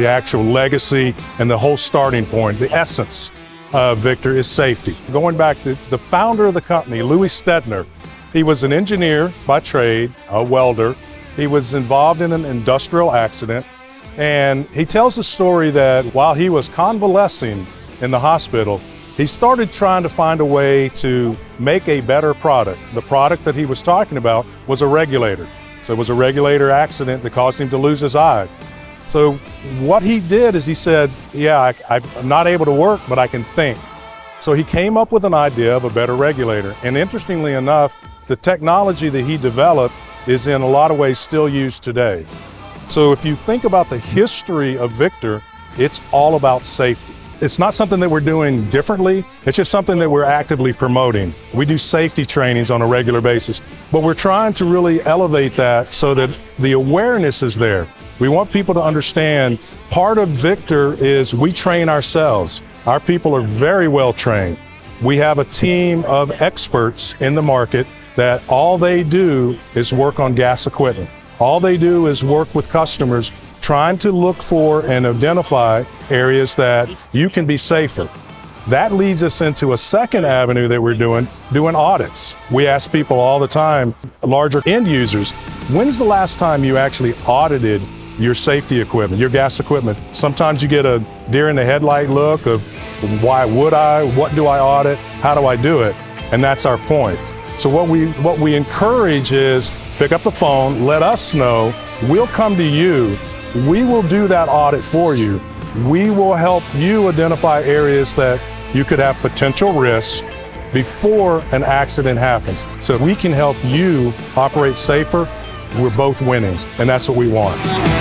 the actual legacy and the whole starting point, the essence of Victor is safety. Going back to the founder of the company, Louis Stettner, he was an engineer by trade, a welder. He was involved in an industrial accident, and he tells a story that while he was convalescing in the hospital, he started trying to find a way to make a better product. The product that he was talking about was a regulator. So it was a regulator accident that caused him to lose his eye. So what he did is he said, yeah, I'm not able to work, but I can think. So he came up with an idea of a better regulator. And interestingly enough, the technology that he developed is in a lot of ways still used today. So if you think about the history of Victor, it's all about safety. It's not something that we're doing differently, it's just something that we're actively promoting. We do safety trainings on a regular basis, but we're trying to really elevate that so that the awareness is there. We want people to understand part of Victor is we train ourselves. Our people are very well trained. We have a team of experts in the market that all they do is work on gas equipment. All they do is work with customers trying to look for and identify areas that you can be safer. That leads us into a second avenue that we're doing audits. We ask people all the time, larger end users, when's the last time you actually audited your safety equipment, your gas equipment? Sometimes you get a deer in the headlight look of why would I, what do I audit, how do I do it? And that's our point. So what we encourage is pick up the phone, let us know, we'll come to you, we will do that audit for you. We will help you identify areas that you could have potential risks before an accident happens. So if we can help you operate safer, we're both winning, and that's what we want.